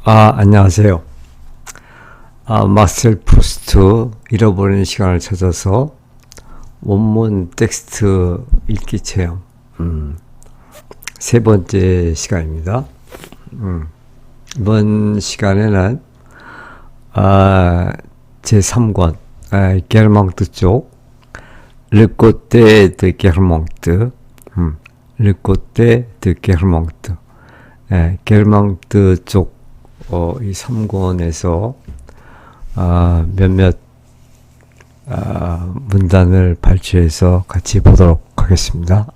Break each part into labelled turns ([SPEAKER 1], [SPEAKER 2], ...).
[SPEAKER 1] 안녕하세요. 마셀 프루스트 잃어버린 시간을 찾아서 원문 텍스트 읽기 체험 세 번째 시간입니다. 이번 시간에는 제3권 게르망트 쪽 르꼬테 드 게르망트 르꼬테 드 게르망트 게르망트 쪽 이 3권에서 몇몇 문단을 발췌해서 같이 보도록 하겠습니다.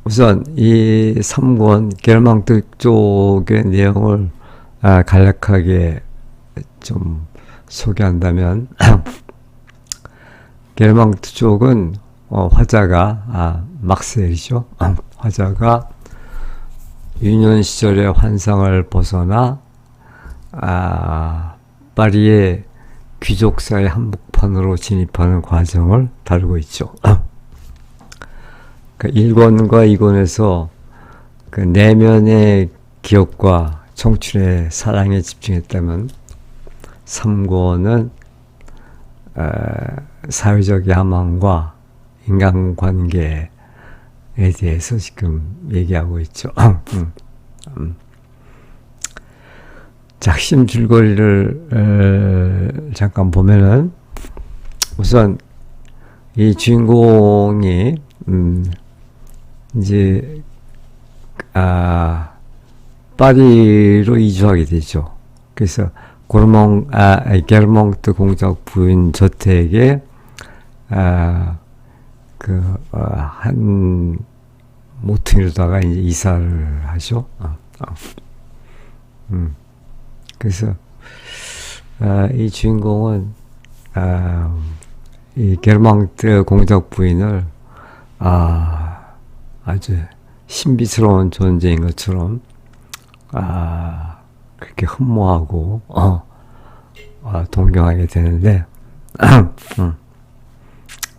[SPEAKER 1] 우선 이 3권 게르망트 쪽의 내용을 간략하게 좀 소개한다면 게르망트 쪽은 화자가 막셀이죠. 화자가 유년 시절의 환상을 벗어나 파리의 귀족사의 한복판으로 진입하는 과정을 다루고 있죠. 그 1권과 2권에서 그 내면의 기억과 청춘의 사랑에 집중했다면 3권은 사회적 야망과 인간관계에 대해서 지금 얘기하고 있죠. 자, 핵심 줄거리를 잠깐 보면은 우선 이 주인공이 이제 파리로 이주하게 되죠. 그래서 게르망트 공작 부인 저택에 한 모퉁이로다가 이제 이사를 하죠. 그래서 이 주인공은 이 게르망트 공작 부인을 아주 신비스러운 존재인 것처럼 그렇게 흠모하고 동경하게 되는데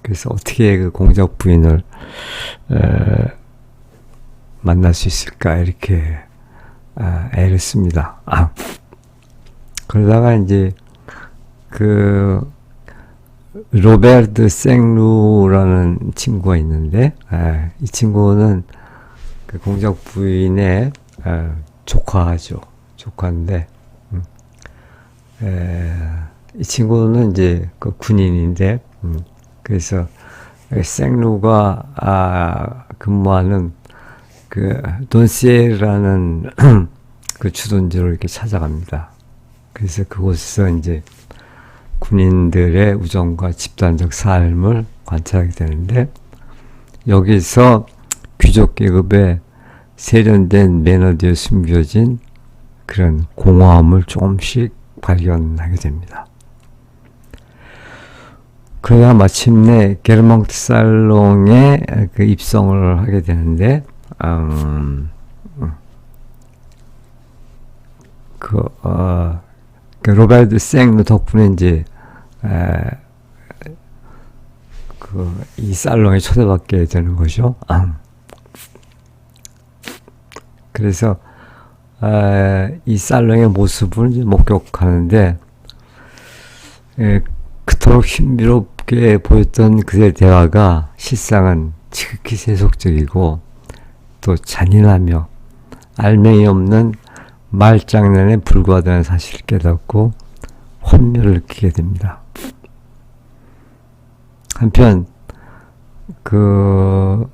[SPEAKER 1] 그래서 어떻게 그 공작 부인을 만날 수 있을까 이렇게 애를 씁니다. 그러다가 이제 그 로베르트 생루라는 친구가 있는데 이 친구는 그 공작 부인의 조카죠. 조카인데 이 친구는 이제 그 군인인데 그래서 생루가 근무하는 그 돈시에라는 그 주둔지로 이렇게 찾아갑니다. 그래서 그곳에서 이제 군인들의 우정과 집단적 삶을 관찰하게 되는데 여기서 귀족 계급의 세련된 매너들에 숨겨진 그런 공허함을 조금씩 발견하게 됩니다. 그러다 마침내 게르망트 살롱에 그 입성을 하게 되는데 그 로베르트 생루 덕분에 이제 이 살롱에 초대받게 되는 거죠. 그래서 이 살롱의 모습을 이제 목격하는데 그토록 신비롭게 보였던 그의 대화가 실상은 지극히 세속적이고 또 잔인하며 알맹이 없는 말장난에 불과하다는 사실을 깨닫고 혼미를 느끼게 됩니다. 한편 그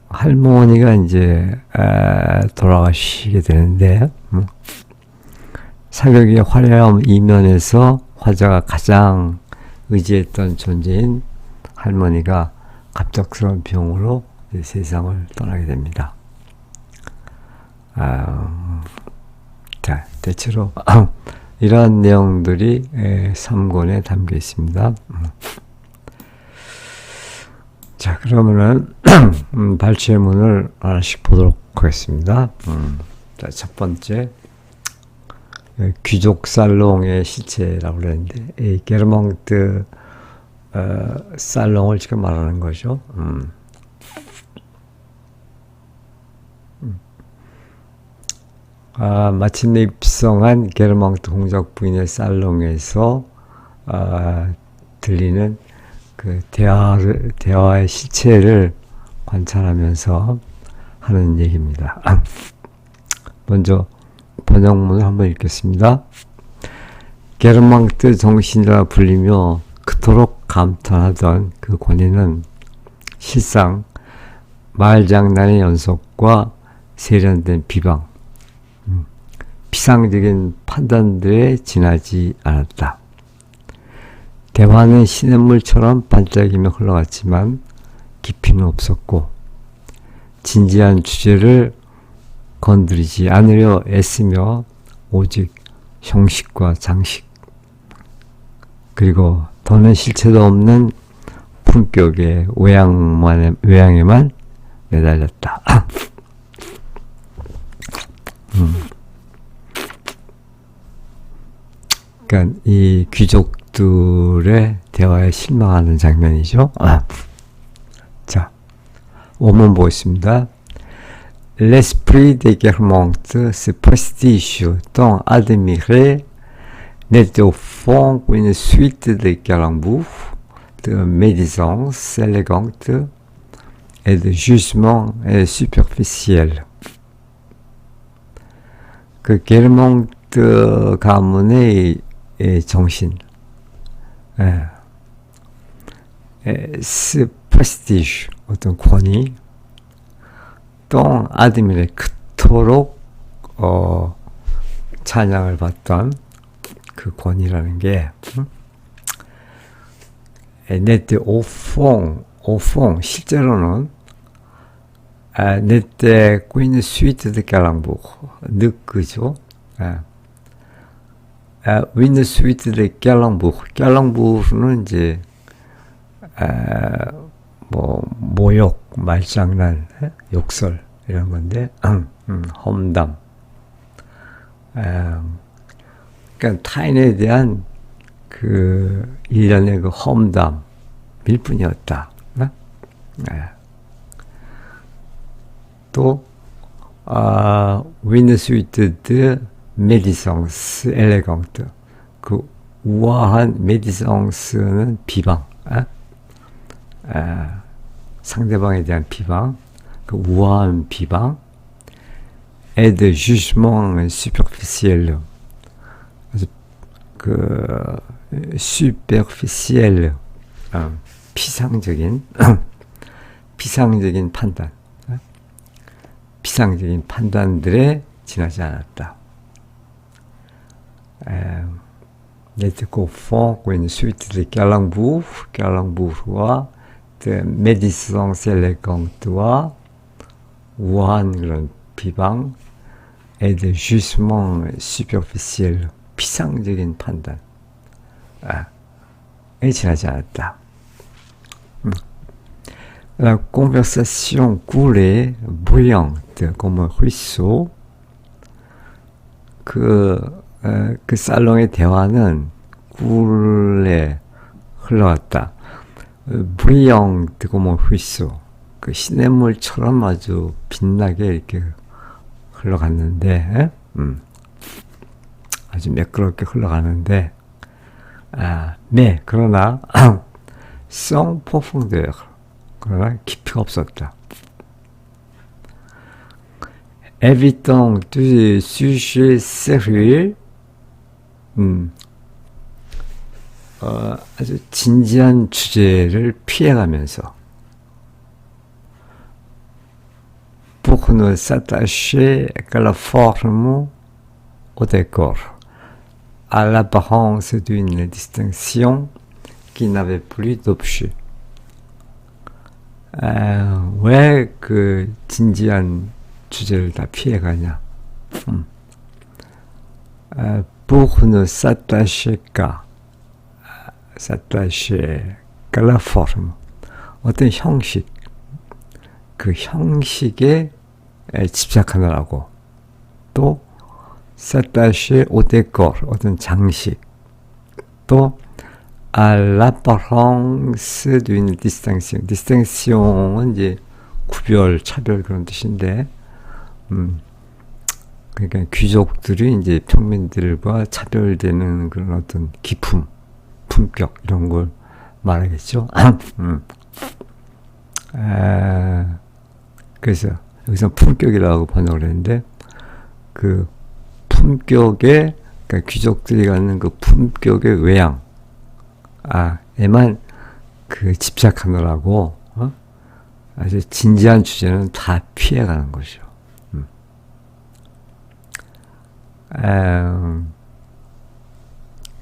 [SPEAKER 1] 할머니가 이제 돌아가시게 되는데 사격의 화려함 이면에서 화자가 가장 의지했던 존재인 할머니가 갑작스러운 병으로 세상을 떠나게 됩니다. 자, 대체로 이러한 내용들이 3권에 담겨 있습니다. 자, 그러면은 발췌문을 하나씩 보도록 하겠습니다. 자, 첫 번째 귀족 살롱의 시체라고 그랬는데 이 게르망트 살롱을 지금 말하는 거죠. 마침내 입성한 게르망트 공작 부인의 살롱에서 들리는 그 대화의 실체를 관찰하면서 하는 얘기입니다. 먼저 번역문을 한번 읽겠습니다. 게르망트 정신이라 불리며 그토록 감탄하던 그 권위는 실상 말장난의 연속과 세련된 비방, 피상적인 판단들에 지나지 않았다. 대화는 시냇물처럼 반짝이며 흘러갔지만 깊이는 없었고 진지한 주제를 건드리지 않으려 애쓰며 오직 형식과 장식 그리고 더는 실체도 없는 품격의 외양에만 매달렸다. 그러니까 이 귀족들의 대화에 실망하는 장면이죠. 자, 원문 보겠습니다. L'esprit des Guermantes, ce prestige tant admiré, n'était au fond qu'une suite de calembours, de médisances élégantes et de jugements superficiels. 그 게르망트 가문의 정신, 스 프레스티지, 어떤 권위, 또 아드밀의 그토록 찬양을 받던 그 권위라는 게 네테 오퐁 실제로는 네테 꾸이는 스위트 드 깔랑부 느그죠. 위는 스위트 드 깔랑부는 이제 뭐 모욕, 말장난, 욕설 이런 건데 험담. 그러니까 타인에 대한 그 일련의 그 험담일 뿐이었다. 또 위너스위트드 메디성스 엘레강트 그 우아한 메디성스는 비방. 상대방에 대한 비방, 그 우아한 비방, et de jugement superficiel, 그 superficiel, 피상적인 판단, 피상적인 판단들에 지나지 않았다. n'était qu'au fond qu'une suite de calembour와 médisance élégante 우아한 그런 비방 et de jugement superficiel 피상적인 판단에 지나지 않았다. La conversation coulait bruyante comme un ruisseau. 그 살롱의 대화는 꿀에 흘러갔다. brillante comme un ruisseau. 그 시냇물처럼 아주 빛나게 이렇게 흘러갔는데, 아주 매끄럽게 흘러가는데, 그러나, sans profondeur. 그러나 깊이가 없었다. Évitant tout sujet sérieux, 아주 진지한 주제를 피해가면서 pour ne s'attacher qu'à la forme, au décor, à l'apparence d'une distinction qui n'avait plus d'objet. 왜 그 진지한 주제를 다 피해가냐? pour ne s'attacher qu'à la forme, 어떤 형식, 그 형식에 집착하느라고. 또 s'attacher au décor, 어떤 장식. 또 à l'apparence d'une distinction. distinction은 이제 구별, 차별 그런 뜻인데, 그러니까 귀족들이 이제 평민들과 차별되는 그런 어떤 기품, 품격 이런 걸 말하겠죠. 그래서 여기서 품격이라고 번역을 했는데 그 품격의 그러니까 귀족들이 갖는 그 품격의 외양 에만 그 집착하느라고 아주 진지한 주제는 다 피해가는 거죠.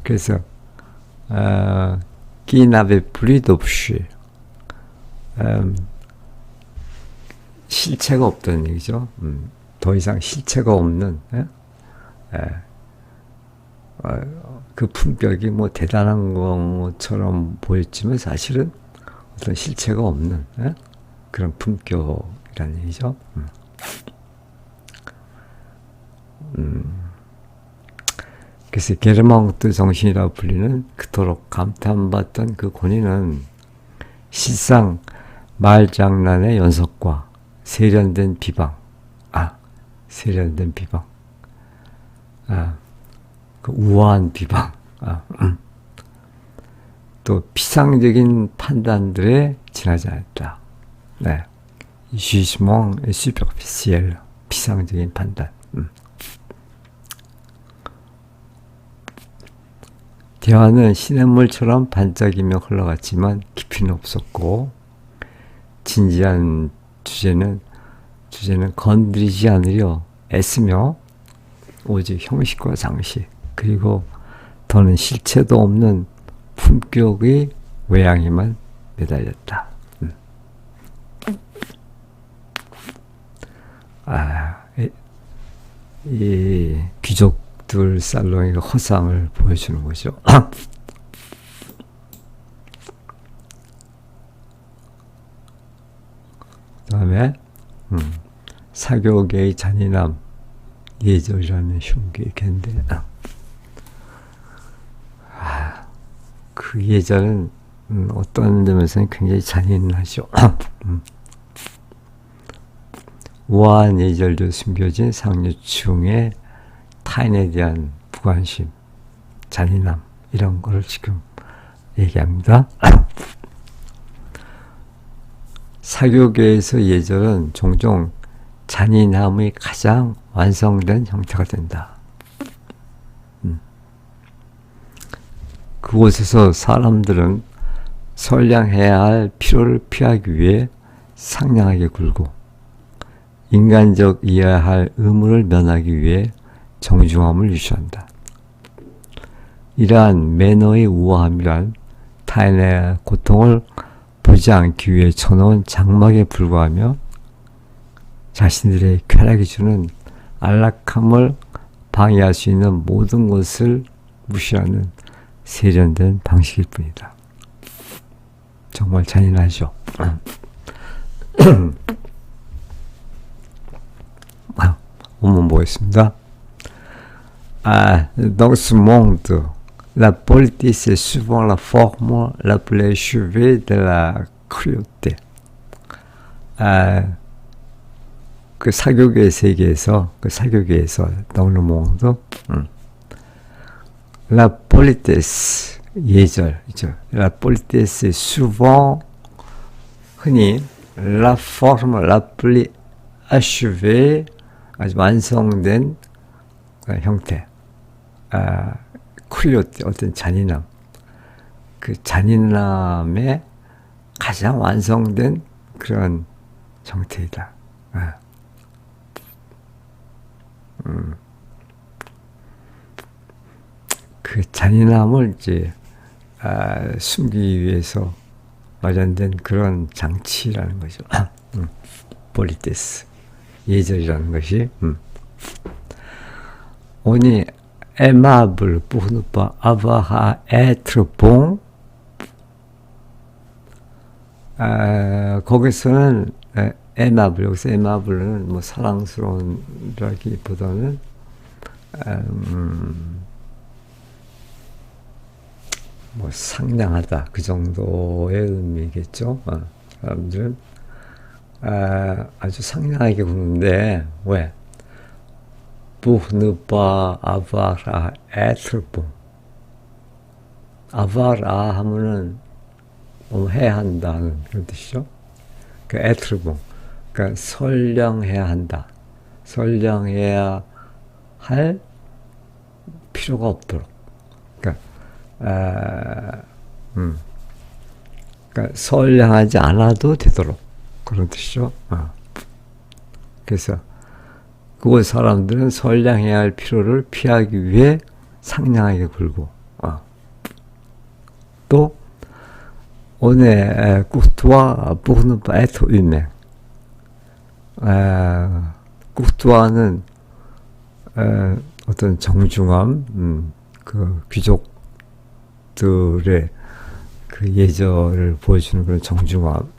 [SPEAKER 1] 그래서 qui n'avait plus d'objet 실체가 없다는 얘기죠. 더 이상 실체가 없는 그 품격이 뭐 대단한 것처럼 보였지만 사실은 어떤 실체가 없는 그런 품격이라는 얘기죠. 그래서 게르망트 정신이라고 불리는 그토록 감탄받던 그 권위는 실상 말장난의 연속과 세련된 비방, 세련된 비방, 그 우아한 비방, 또 피상적인 판단들에 지나지 않았다. 네, jugement superficiel, 피상적인 판단. 대화는 시냇물처럼 반짝이며 흘러갔지만 깊이는 없었고 진지한 주제는 건드리지 않으려 애쓰며 오직 형식과 장식 그리고 더는 실체도 없는 품격의 외양에만 매달렸다. 이 귀족들 살롱의 허상을 보여주는 거죠. 그 다음에 사교계의 잔인함 예절이라는 흉기 갠데 그 예절은 어떤 점에서는 굉장히 잔인하죠. 우아한 예절도 숨겨진 상류층의 타인에 대한 무관심, 잔인함 이런 거를 지금 얘기합니다. 사교계에서 예절은 종종 잔인함의 가장 완성된 형태가 된다. 그곳에서 사람들은 선량해야 할 필요를 피하기 위해 상냥하게 굴고 인간적이어야 할 의무를 면하기 위해 정중함을 유지한다. 이러한 매너의 우아함이란 타인의 고통을 보지 않기 위해 쳐놓은 장막에 불과하며 자신들의 쾌락이 주는 안락함을 방해할 수 있는 모든 것을 무시하는 세련된 방식일 뿐이다. 정말 잔인하죠. 원문 보겠습니다. Dans ce monde, la politique est souvent la forme la plus achevée de la cruauté. 그 사교계 세계에서, dans le monde, la politesse, 예절이죠. La politesse est souvent, 흔히, la forme la plus achevée, 아주 완성된 형태. 크루어티, 어떤 잔인함. 그 잔인함의 가장 완성된 그런 형태이다. 그 잔인함을 이제 숨기기 위해서 마련된 그런 장치라는 거죠. 폴리테스, 예절이라는 것이. On est aimable pour ne pas avoir à être bon. 거기서는 aimable, 여기서 aimable는 뭐 사랑스러운라기보다는 뭐 상냥하다 그 정도의 의미겠죠. 사람들은 아주 상냥하게 구는데 왜? pour ne pas avoir à être bon. avoir à 하면은 해야 한다는 그런 뜻이죠. 그 être bon. 그러니까 선량해야 한다. 선량해야 할 필요가 없도록. 그러니까, 그러니까 선량하지 않아도 되도록 그런 뜻이죠. 그래서 그곳 사람들은 선량해야 할 필요를 피하기 위해 상냥하게 굴고, 또 오늘 courtois pour ne pas être humain. courtois는 어떤 정중함, 그 귀족들의 그 예절을 보여주는 그런 정중함.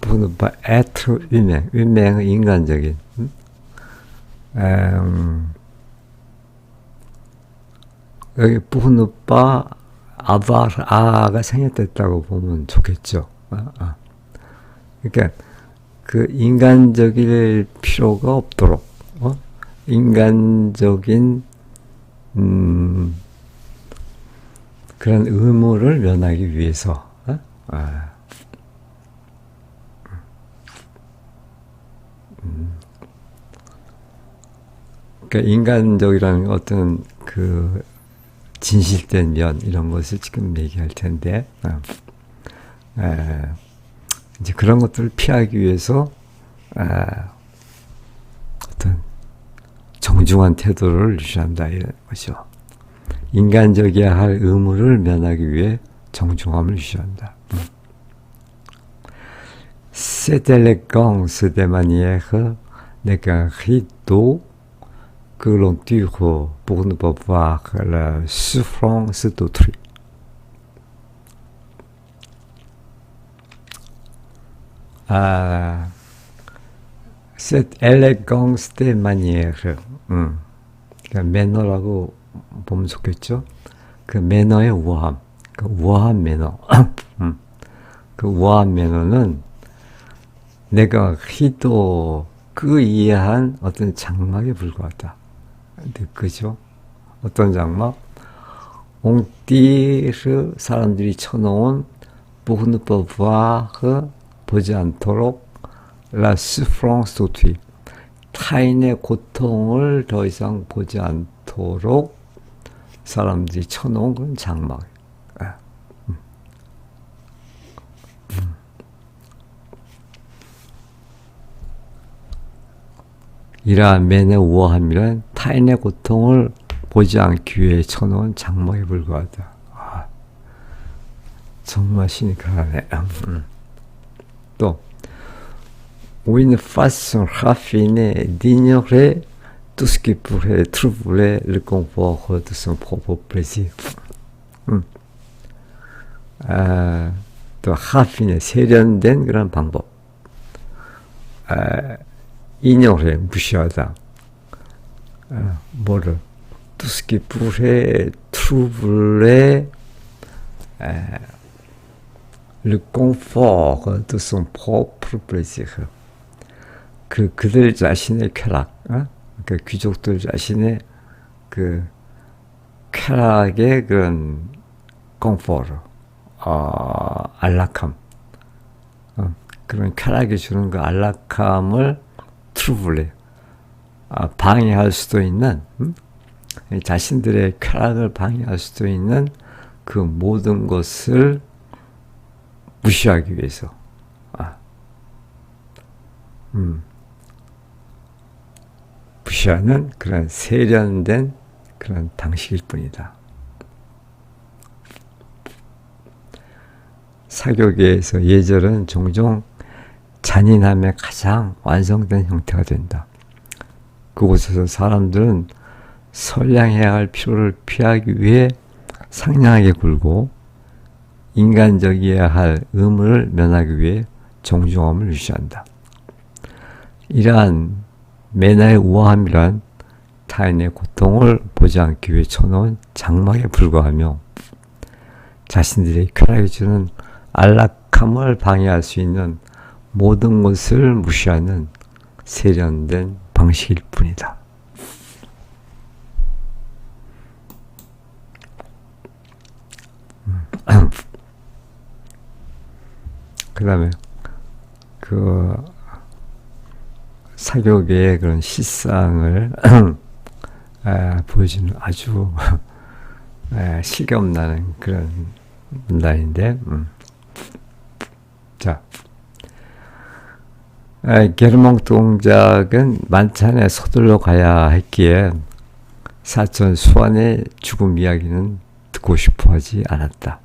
[SPEAKER 1] pour ne pas être humain. humain은 인간적인. 여기 pour ne pas avoir 아가 생략됐다고 보면 좋겠죠. 그러니까 그 인간적일 필요가 없도록, 인간적인 그런 의무를 면하기 위해서, 그러니까 인간적이라는 어떤 그 진실된 면 이런 것을 지금 얘기할 텐데, 이제 그런 것들을 피하기 위해서 어떤 정중한 태도를 유지한다 이런 거죠. 인간적이어야 할 의무를 면하기 위해 정중함을 유지한다. Cette élégance des manières n'est qu'un rideau que l'on tire pour ne pas voir la souffrance d'autrui. Cette élégance des manières, 그러니까 매너라고 보면 좋겠죠. 그 매너의 우아함, 그 우아한 매너, 그 우아한 매너는 내가 희도 그 이해한 어떤 장막에 불과하다. 그죠? 어떤 장막? 옹띠르 사람들이 쳐놓은 pour ne pas voir 보지 않도록 la souffrance d'autrui 타인의 고통을 더 이상 보지 않도록 사람들이 쳐놓은 건 장막. 이러한 맨의 우아함이란 타인의 고통을 보지 않기 위해 쳐놓은 장막에 불과하다. 정말 시니컬하네. 또 une façon raffinée d'ignorer tout ce qui pourrait troubler le confort de son propre plaisir. 또 raffiné, 세련된 그런 방법. ignorer, 무시하다. 뭐를? tout ce qui pourrait troubler le confort de son propre plaisir. 그들 자신의 쾌락, 그 귀족들 자신의 그 쾌락의 그런 comfort, 안락함, 그런 쾌락이 주는 그 안락함을 트루블레, 방해할 수도 있는, 자신들의 쾌락을 방해할 수도 있는 그 모든 것을 무시하기 위해서, 무시하는 그런 세련된 그런 방식일 뿐이다. 사교계에서 예절은 종종 잔인함의 가장 완성된 형태가 된다. 그곳에서 사람들은 선량해야 할 필요를 피하기 위해 상냥하게 굴고 인간적이어야 할 의무를 면하기 위해 정중함을 유지한다. 이러한 매너의 우아함이란 타인의 고통을 보지 않기 위해 쳐놓은 장막에 불과하며 자신들의 쾌락이 주는 안락함을 방해할 수 있는 모든 것을 무시하는 세련된 방식일 뿐이다. 그 다음에 그 사교계의 그런 실상을 보여주는 아주 실감나는 그런 문단인데, 자, 게르몽 동작은 만찬에 서둘러 가야 했기에 사촌 수완의 죽음 이야기는 듣고 싶어 하지 않았다.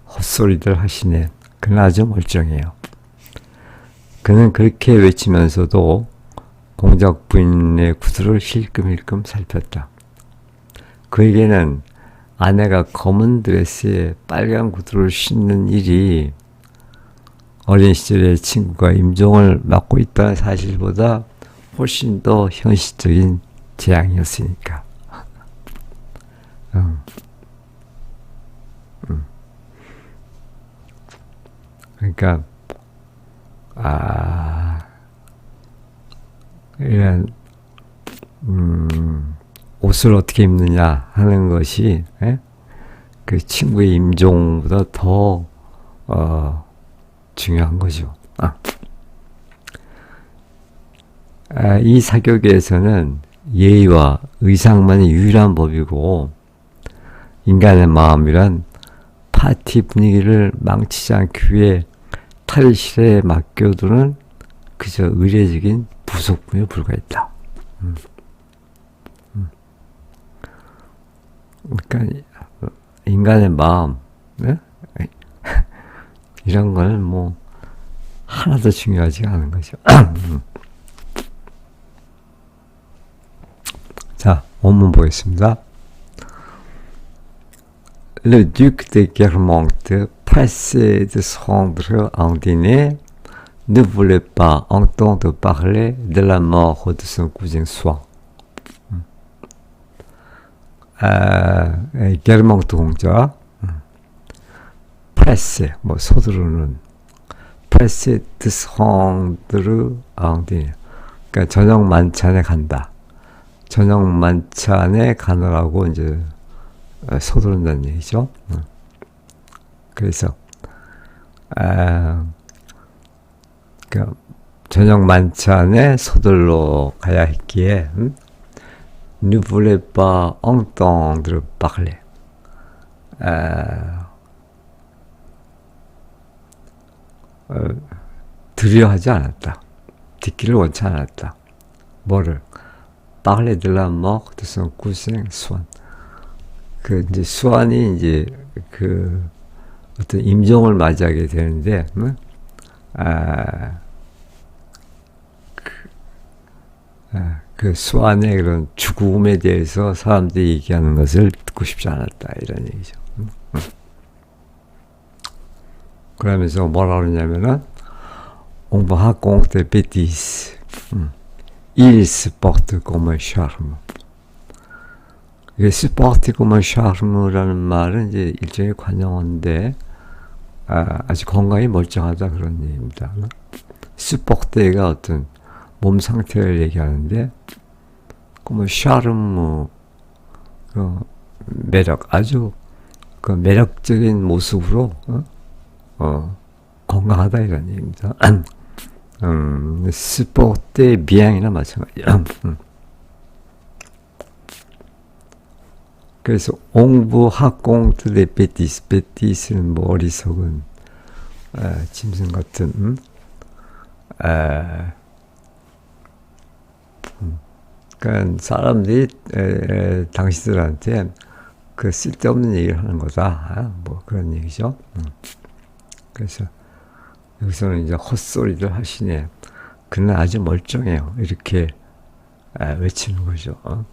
[SPEAKER 1] 헛소리들 하시네. 그는 아주 멀쩡해요. 그는 그렇게 외치면서도 공작 부인의 구두를 힐끔힐끔 살폈다. 그에게는 아내가 검은 드레스에 빨간 구두를 신는 일이 어린 시절의 친구가 임종을 맡고 있다는 사실보다 훨씬 더 현실적인 재앙이었으니까. 그러니까 이런 옷을 어떻게 입느냐 하는 것이 그 친구의 임종보다 더 중요한 거죠. 이 사교계에서는 예의와 의상만이 유일한 법이고 인간의 마음이란 파티 분위기를 망치지 않기 위해 탈실에 맡겨두는 그저 의례적인 부속품에 불과했다. 그러니까 인간의 마음, 이런 거는 뭐 하나도 중요하지 않은 거죠. 자, 원문 보겠습니다. Le duc de Guermantes, pressé de se rendre en dîner, ne voulait pas entendre parler de la mort de son cousin Swan. 게르몽트 공자, pressé, 뭐 서두르는, pressé de se rendre en dîner. 그러니까 저녁 만찬에 간다. 저녁 만찬에 가느라고 이제 서두른다는 얘기죠. 그래서 그 저녁 만찬에 서둘러 가야 했기에 ne voulait pas entendre parler. 들으려 하지 않았다. 듣기를 원치 않았다. 뭐를? parler de la mort de son cousin Swan. 그 이제 수완이 이제 그 어떤 임종을 맞이하게 되는데, 그 수완의 그런 죽음에 대해서 사람들이 얘기하는 것을 듣고 싶지 않았다 이런 얘기죠. 그러면서 뭐라 그러냐면은 on va raconter bêtises. Il se porte comme un charme. 이게 스포트 comme un charme라는 말은 이제 일종의 관용어인데 아주 건강이 멀쩡하다 그런 얘기입니다. 스포트가 어떤 몸 상태를 얘기하는데 comme charme 그 매력 아주 그 매력적인 모습으로 건강하다 이런 얘기입니다. 스포트 비행이나 마찬가지야. 그래서 옹부 학공트 데 베티스, 베티스는 뭐 어리석은 짐승 같은 그러니까 사람들이 당신들한테 그 쓸데없는 얘기를 하는 거다. 뭐 그런 얘기죠. 그래서 여기서는 이제 헛소리들 하시네. 그는 아주 멀쩡해요. 이렇게 외치는 거죠.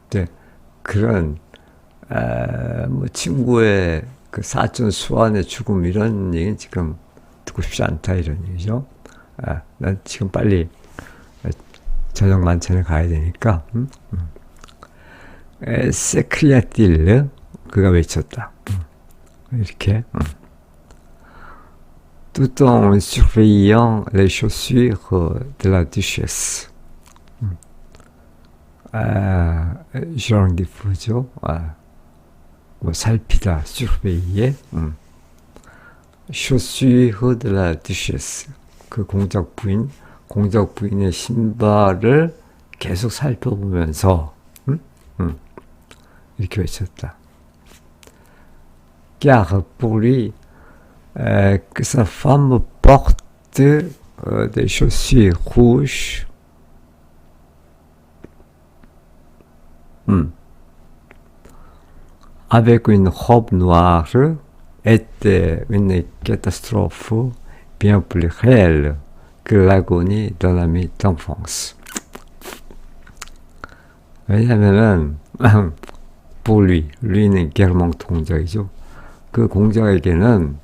[SPEAKER 1] 네. 그런 뭐 친구의 그 사촌 수완의 죽음 이런 얘기는 지금 듣고 싶지 않다 이런 얘기죠. 난 지금 빨리 저녁 만찬에 가야 되니까. 세크리아틸르 그가 외쳤다. 이렇게. tout en surveillant les chaussures de la duchesse. Jean Defoe죠. 뭐 살피다, surveiller. chaussures de la duchesse. 그 공작 부인의 신발을 계속 살펴보면서 이렇게 외쳤다. Car pour lui, que sa femme porte des chaussures rouges. Avec une robe noire était une catastrophe bien plus réelle que l'agonie d'un ami d'enfance. 왜냐면은 pour lui,는 게르망트 공작이죠. 그 공작에게는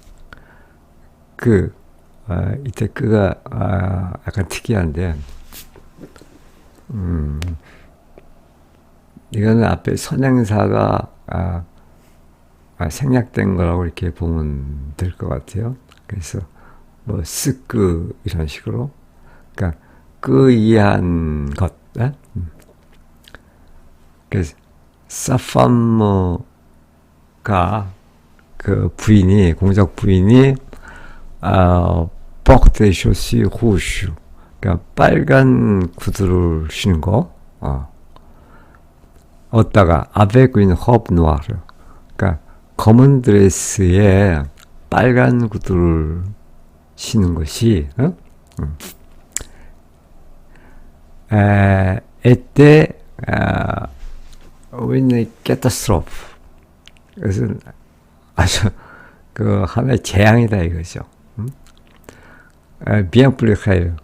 [SPEAKER 1] 이때 그가 약간 특이한데, 이거는 앞에 선행사가 생략된 거라고 이렇게 보면 될 것 같아요. 그래서 뭐 스크 이런 식으로, 그러니까 이해한 것. 그래서 사팜가 그 부인이, 공작 부인이 porte des chaussures rouges, 그러니까 빨간 구두를 신은 거. 어디다가 avec une robe noire, 그러니까 검은 드레스에 빨간 구두를 신은 것이 était une catastrophe. 그것은 아주 그 하나의 재앙이다 이거죠. bien plus réel,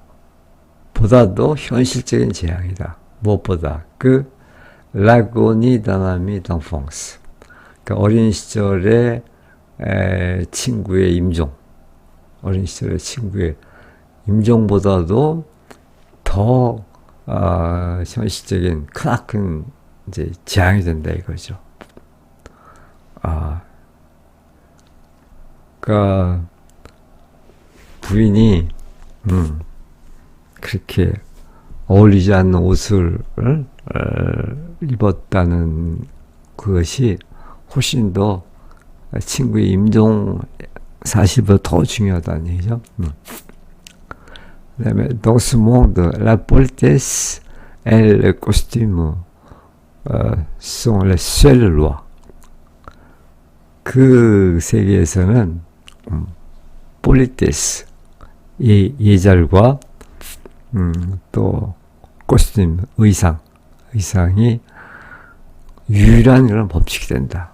[SPEAKER 1] 보다도 현실적인 재앙이다. 무엇보다 그 l'agonie d'un ami d'enfance, 그러니까 어린 시절의 친구의 임종, 어린 시절의 친구의 임종보다도 더 현실적인 크나큰 이제 재앙이 된다 이거죠. 그러니까 부인이 그렇게 어울리지 않는 옷을 입었다는 그것이 훨씬 더 친구의 임종 사실보다 더 중요하다는 얘기죠. 그다음에 dans ce monde, la politesse et le costume sont les seules lois. 그 세계에서는 politesse, 예절과 또 코스튬, 의상이 유일한 그런 법칙이 된다.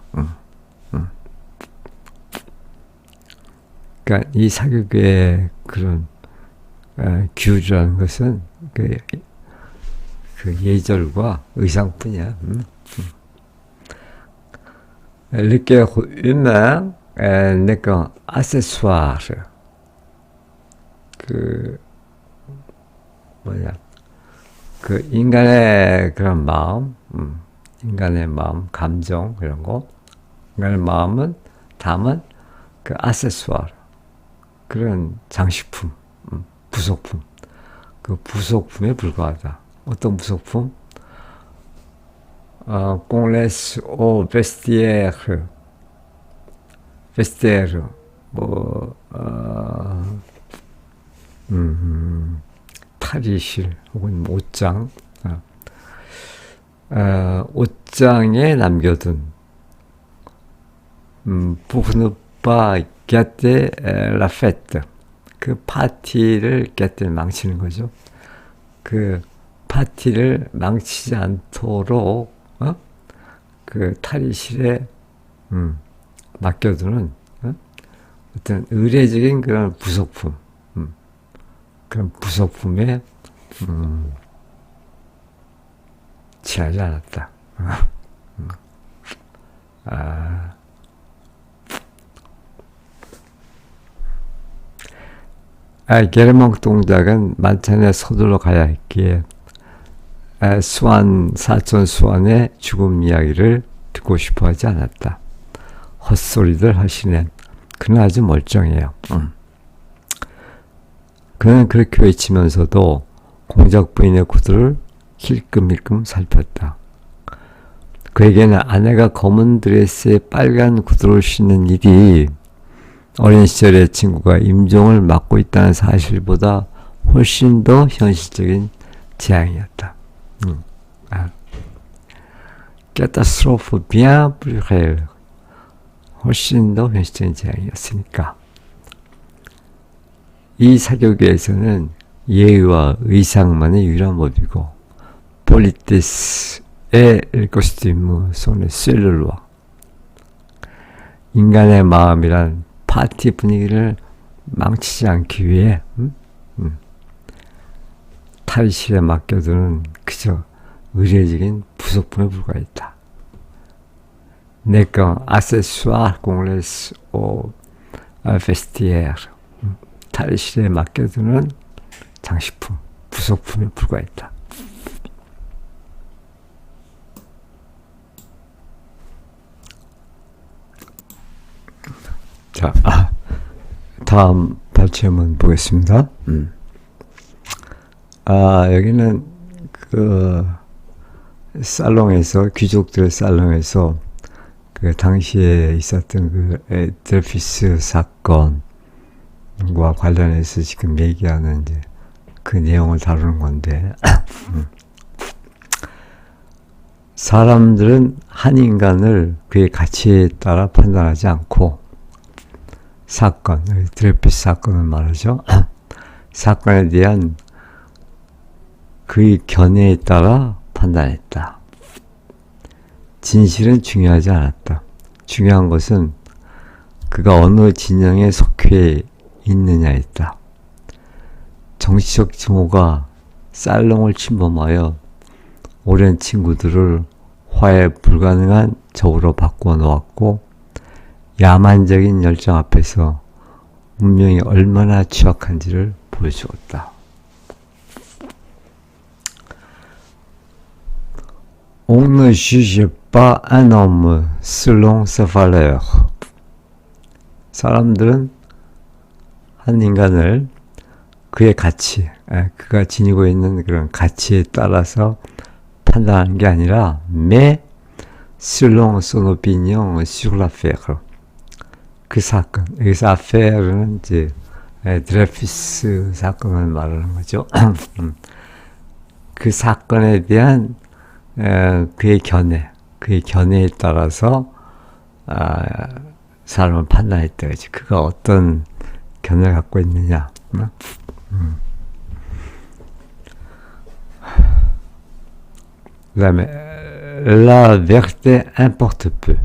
[SPEAKER 1] 그러니까 이 사교계의 그런 규율이라는 것은 그 예절과 의상뿐이야. Le cœur humain n'est qu'un accessoire. 인간의 그런 마음, 인간의 마음, 감정, 이런 거. 인간의 마음은 다만 그 accessoire, 그런 장식품, 부속품. 그 부속품에 불과하다. 어떤 부속품? qu'on laisse au vestiaire, 탈의실 혹은 옷장, 옷장에 남겨둔 pour ne pas gâter la fête, 그 파티를 gâter, 망치는 거죠. 그 파티를 망치지 않도록 그 탈의실에 맡겨두는 어떤 의례적인 그런 부속품, 그런 부속품에 취하지 않았다. 게르망트 동작은 만찬에 서둘러 가야 했기에 사촌 수완의 죽음 이야기를 듣고 싶어 하지 않았다. 헛소리들 하시네. 그는 아주 멀쩡해요. 그는 그렇게 외치면서도 공작 부인의 구두를 힐끔힐끔 살폈다. 그에게는 아내가 검은 드레스에 빨간 구두를 신는 일이 어린 시절의 친구가 임종을 맡고 있다는 사실보다 훨씬 더 현실적인 재앙이었다. catastrophe bien plus réelle. 훨씬 더 현실적인 재앙이었으니까. 이 사교계에서는 예의와 의상만이 유일한 법이고 politesse et le costume sont les seules lois. 인간의 마음이란 파티 분위기를 망치지 않기 위해 탈실에 맡겨두는 그저 의례적인 부속품에 불과했다. N'est qu'un accessoire qu'on laisse au vestiaire. 탈실에 맡겨두는 장식품, 부속품에 불과했다. 자, 다음 발췌문 보겠습니다. 여기는 그 살롱에서, 귀족들의 살롱에서 그 당시에 있었던 그 드레피스 사건과 관련해서 지금 얘기하는 이제 그 내용을 다루는 건데, 사람들은 한 인간을 그의 가치에 따라 판단하지 않고 사건, 드레피스 사건을 말하죠. 사건에 대한 그의 견해에 따라 판단했다. 진실은 중요하지 않았다. 중요한 것은 그가 어느 진영에 속해 있느냐였다. 정치적 증오가 살롱을 침범하여 오랜 친구들을 화해 불가능한 적으로 바꾸어 놓았고, 야만적인 열정 앞에서 운명이 얼마나 취약한지를 보여주었다. On ne juge pas un homme selon ses valeurs. 사람들은 한 인간을 그의 가치, 그가 지니고 있는 그런 가치에 따라서 판단하는 게 아니라 mais selon son opinion sur l'affaire. 그 사건, 여기서 affair는 이제 드레피스 사건을 말하는 거죠. 그 사건에 대한 그의 견해에 따라서 사람을 판단했다. 그가 어떤 견해를 갖고 있느냐. 그 다음에 la vérité importe peu.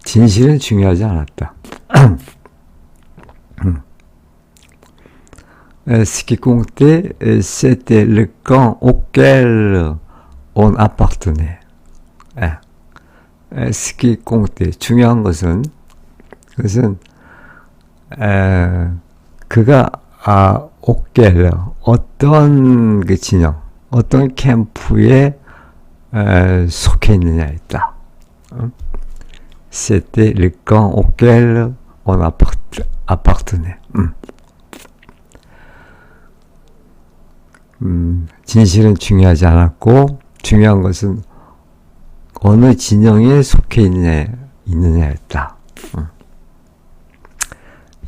[SPEAKER 1] 진실은 중요하지 않았다. Ce qui comptait, c'était le camp auquel on appartenait. Ce qui comptait, 중요한 것은, 그가, auquel, 어떤 그 진영, 어떤 캠프에 속해 있느냐였다. C'était le camp auquel on appartenait. 진실은 중요하지 않았고, 중요한 것은 어느 진영에 속해 있느냐였다.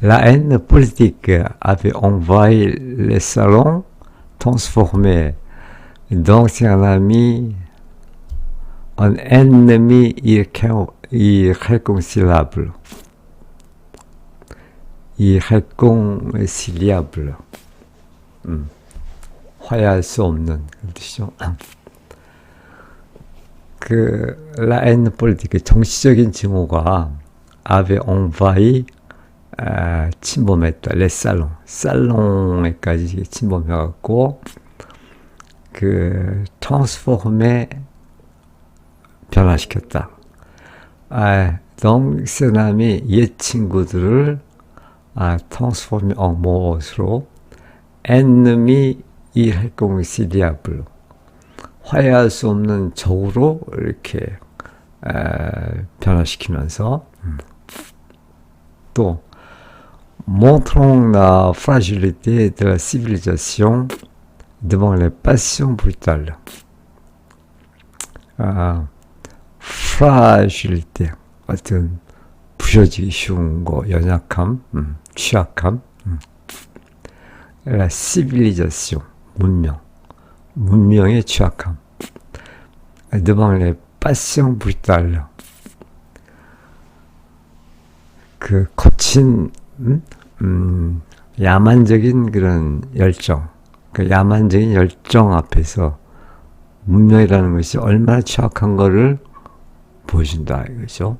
[SPEAKER 1] La haine politique avait envahi les salons, transformé d'anciens amis en ennemis irréconciliables. irréconciliable. 화해할 수 없는 그런 뜻이죠. 그 la haine politique, 정치적인 증오가 avait envahi 침범했다. 레살롱, 살롱에까지 침범해갖고 그 트랜스포르메 변화시켰다. 동서남이 옛 친구들을 트랜스포르메 무엇으로 ennemi irréconciliable, 화해할 수 없는 적으로 이렇게 변화시키면서 또 montrons la fragilité de la civilisation devant les passions brutales. fragilité, 어떤 부셔지기 쉬운 거, 연약함, 취약함. la civilisation, 문명의 취약함. devant les passions brutales, 그 거친 야만적인 그런 열정, 그 야만적인 열정 앞에서 문명이라는 것이 얼마나 취약한 거를 보여준다 이거죠.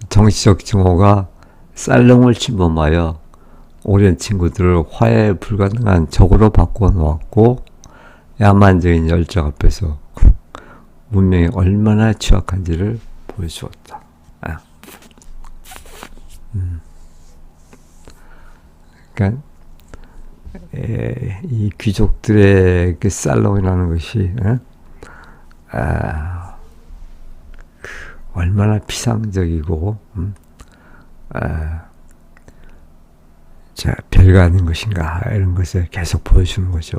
[SPEAKER 1] 정치적 증오가 쌀렁을 침범하여 오랜 친구들을 화해 불가능한 적으로 바꿔 놓았고, 야만적인 열정 앞에서 문명이 얼마나 취약한지를 보여주었다. 그러니까 이 귀족들의 그 살롱이라는 것이 얼마나 피상적이고 자, 별거 아닌 것인가 이런 것을 계속 보여주는 거죠.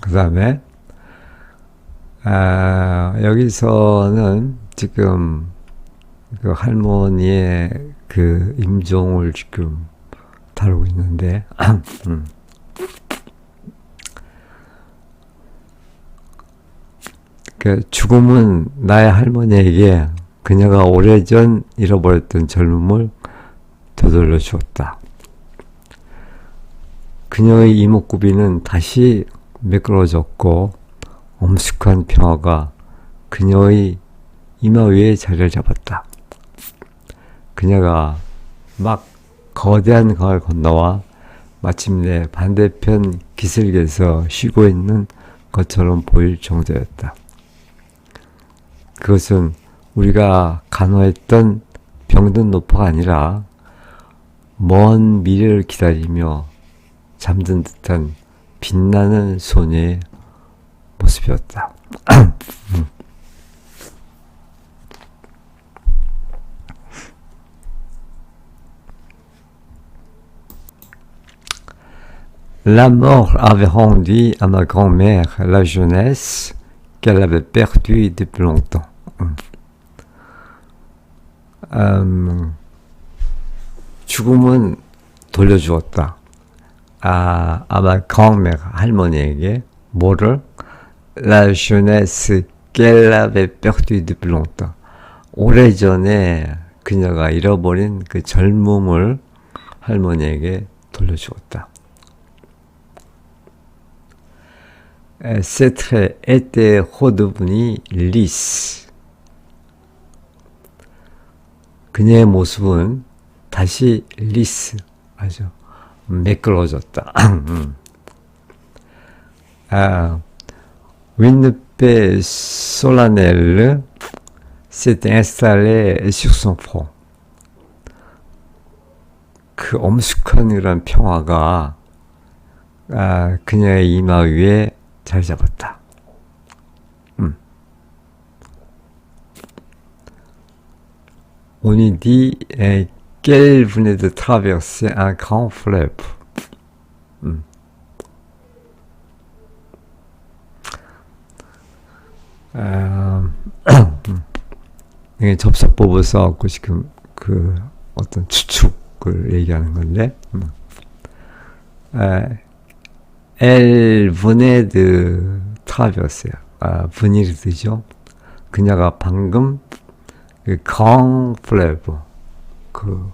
[SPEAKER 1] 그 다음에 여기서는 지금 그 할머니의 그 임종을 지금 다루고 있는데 그 죽음은 나의 할머니에게 그녀가 오래전 잃어버렸던 젊음을 되돌려 주었다. 그녀의 이목구비는 다시 매끄러졌고 엄숙한 평화가 그녀의 이마 위에 자리를 잡았다. 그녀가 막 거대한 강을 건너와 마침내 반대편 기슭에서 쉬고 있는 것처럼 보일 정도였다. 그것은 우리가 간호했던 병든 노파가 아니라 먼 미래를 기다리며 잠든 듯한 빛나는 소녀의 모습이었다. La mort avait rendu à ma grand-mère la jeunesse qu'elle avait perdue depuis longtemps. 죽음은 돌려주었다. à ma grand-mère, 할머니에게 뭐를? La jeunesse qu'elle avait perdue depuis longtemps. 오래전에 그녀가 잃어버린 그 젊음을 할머니에게 돌려주었다. Ses traits étaient redevenus lisses. 그녀의 모습은 다시 리스, 아주 매끄러워졌다. Une paix solennelle s'est installée sur son front. 그 엄숙한 이런 평화가 그녀의 이마 위에 자리 잡았다. On y dit qu'elle venait de traverser un grand fleuve. 이게 접사법을 써갖고 지금 그 어떤 추측을 얘기하는 건데, Elle venait de traverser. venir 되죠. 그녀가 방금 그 grand fleuve, 그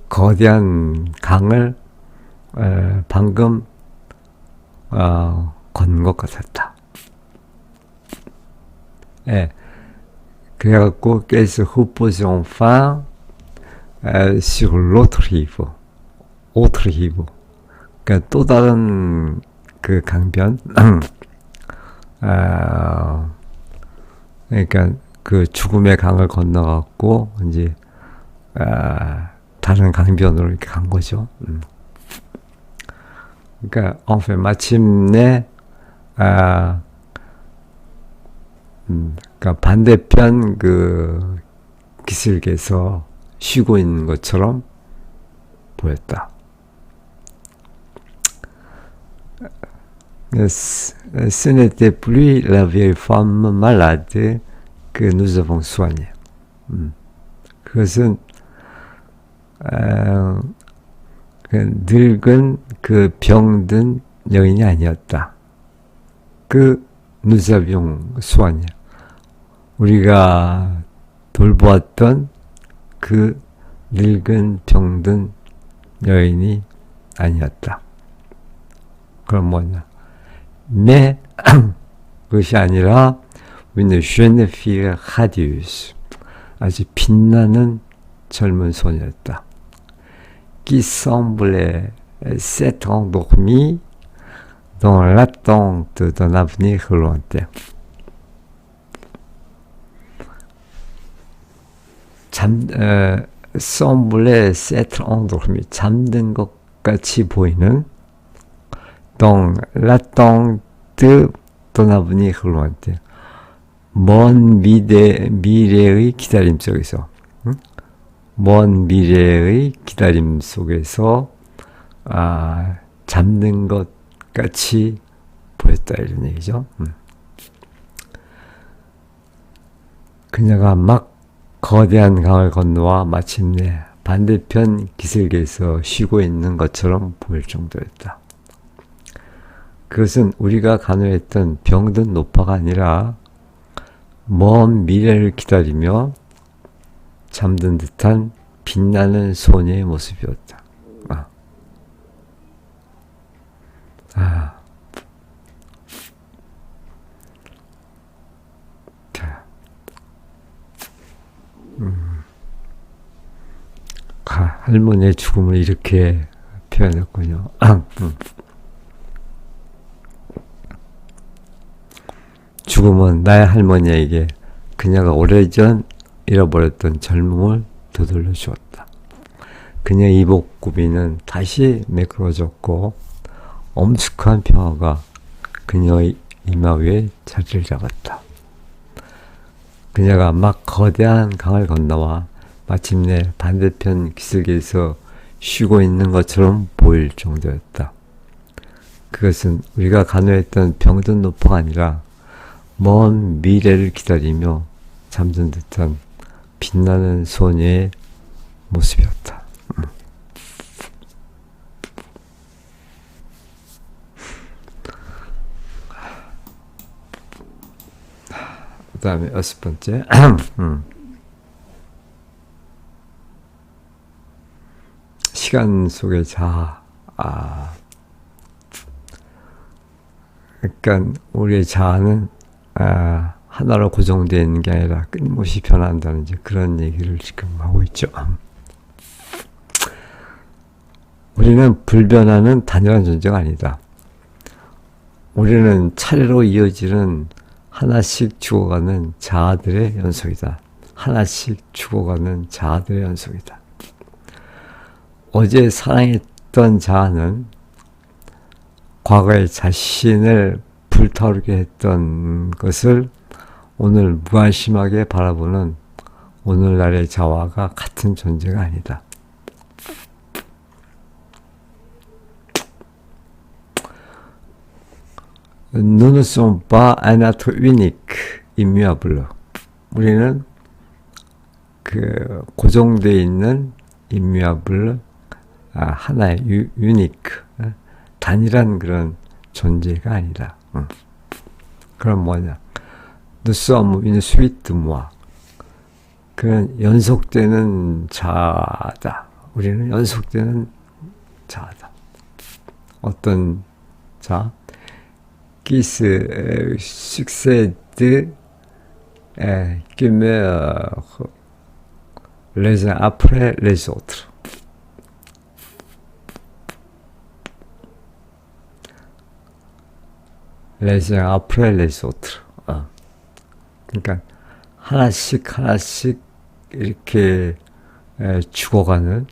[SPEAKER 1] 거대한 강을 방금 건 것 같았다. 예, 그래갖고 qu'elle se repose enfin sur l'autre rive. autre rive. 그러니까 또 다른 그 강변. 그러니까 그 죽음의 강을 건너갖고 이제 다른 강변으로 이렇게 간 거죠. 그러니까 enfin 마침내 그러니까 반대편 그 기슭에서 쉬고 있는 것처럼 보였다. Ce n'était plus la vieille femme malade que nous avons soignée. 그것은 그 늙은 그 병든 여인이 아니었다. 그 nous avions soigné. 우리가 돌보았던 그 늙은 병든 여인이 아니었다. 그럼 뭐냐? Mais 그것이 아니라 une jeune fille radieuse, 아주 빛나는 젊은 소녀였다. Qui semblait s'être endormie dans l'attente d'un avenir lointain. semblait s'être endormie, 잠든 것 같이 보이는 dans l'attente d'un avenir lointain. 먼 미래의 기다림 속에서, 먼 미래의 기다림 속에서 잠든 것 같이 보였다 이런 얘기죠. 그녀가 막 거대한 강을 건너와 마침내 반대편 기슭에서 쉬고 있는 것처럼 보일 정도였다. 그것은 우리가 간호했던 병든 노파가 아니라 먼 미래를 기다리며 잠든 듯한 빛나는 소녀의 모습이었다. 할머니의 죽음을 이렇게 표현했군요. 죽음은 나의 할머니에게 그녀가 오래전 잃어버렸던 젊음을 되돌려 주었다. 그녀의 이목구비는 다시 매끄러졌고 엄숙한 평화가 그녀의 이마 위에 자리를 잡았다. 그녀가 막 거대한 강을 건너와 마침내 반대편 기슭에서 쉬고 있는 것처럼 보일 정도였다. 그것은 우리가 간호했던 병든 노파가 아니라 먼 미래를 기다리며 잠든 듯한 빛나는 소녀의 모습이었다. 그 다음에 6번째. 시간 속의 자아. 그러니까 우리의 자아는 하나로 고정되어 있는 게 아니라 끊임없이 변한다는 이제 그런 얘기를 지금 하고 있죠. 우리는 불변하는 단일한 존재가 아니다. 우리는 차례로 이어지는 하나씩 죽어가는 자아들의 연속이다. 하나씩 죽어가는 자아들의 연속이다. 어제 사랑했던 자아는 과거의 자신을 불타오르게 했던 것을 오늘 무관심하게 바라보는 오늘날의 자아가 같은 존재가 아니다. Nous ne sommes pas un être unique, immuable. 우리는 그 고정되어 있는 immuable, 하나의 unique, 단일한 그런 존재가 아니다. 그럼 뭐냐? Nous sommes une suite de moi. 그는 연속되는 자아다. 우리는 연속되는 자아다. 어떤 자? Qui se succède qui meurt les uns après les autres. les uns après les autres. 그러니까 하나씩 이렇게 죽어가는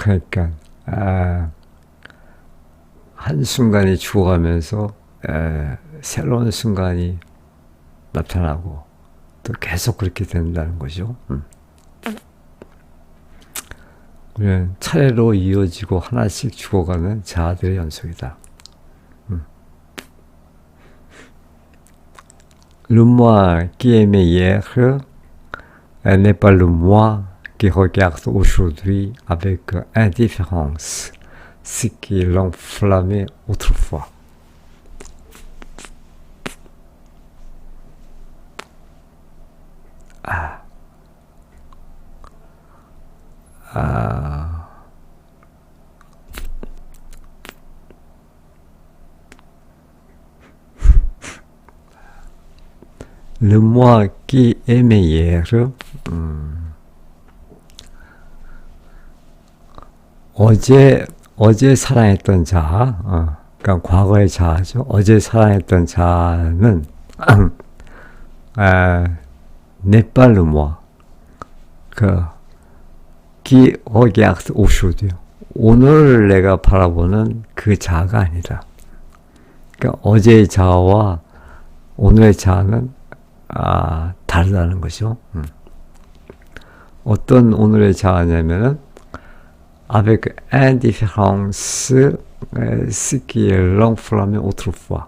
[SPEAKER 1] 그러니까 한순간이 죽어가면서 새로운 순간이 나타나고 또 계속 그렇게 된다는 거죠. 우리는 차례로 이어지고 하나씩 죽어가는 자아들의 연속이다. Le moi qui aimais hier n'est pas le moi qui regarde aujourd'hui avec indifférence ce qui l'enflammait autrefois. Le moi qui aimait hier, 어제 사랑했던 자아, 그러니까 과거의 자아죠. 어제 사랑했던 자아는 n'est pas le moi, qui regarde aujourd'hui. 오늘 내가 바라보는 그 자아가 아니다. 그러니까 어제의 자아와 오늘의 자아는 다르다는 거죠. 어떤 오늘의 자아냐면은 avec indifférence ce qui l'enflammait autrefois.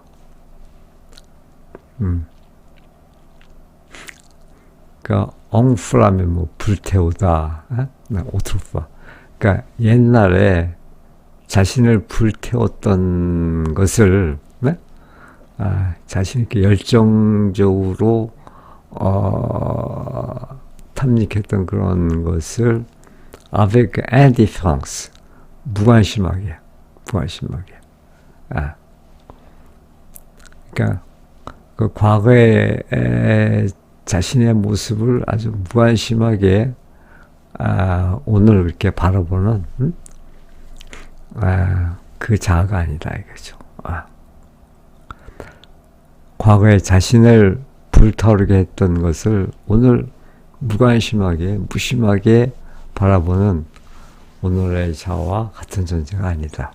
[SPEAKER 1] 그러니까 enflammé 뭐 불태우다, autrefois. 그러니까 옛날에 자신을 불태웠던 것을 자신 있게 열정적으로 탐닉했던 그런 것을 avec indifférence, 무관심하게. 그러니까 그 과거의 자신의 모습을 아주 무관심하게 오늘 그렇게 바라보는 그 자아가 아니다 이거죠. 과거에 자신을 불타오르게 했던 것을 오늘 무관심하게 무심하게 바라보는 오늘의 자아와 같은 존재가 아니다.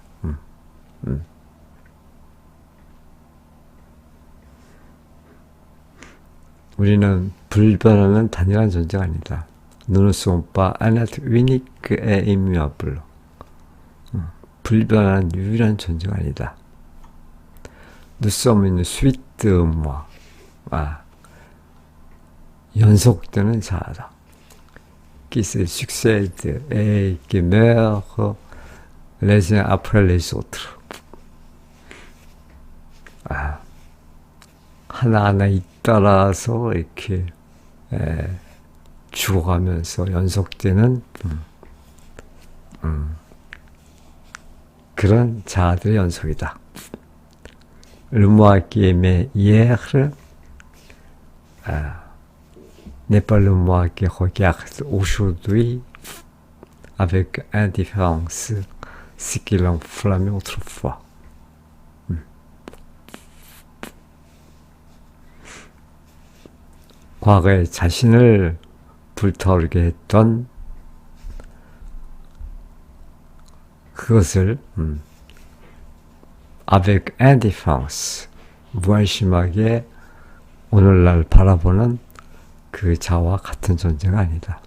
[SPEAKER 1] 우리는 불변하는 단일한 존재가 아니다. Nous ne sommes pas un être unique et immuable. 불변하는 유일한 존재가 아니다. Nous sommes une suite de moi. 연속되는 자아다. Qui se succède et qui meurt les uns après les autres. 하나하나 잇따라서 이렇게 죽어가면서 연속되는 그런 자아들의 연속이다. Le moi qui aimait hier n'est pas le moi qui regarde aujourd'hui avec indifférence ce qui l'enflammait autrefois. 과거에 자신을 불타오르게 했던 그것을 avec indifférence, 무관심하게 오늘날 바라보는 그 자와 같은 존재가 아니다.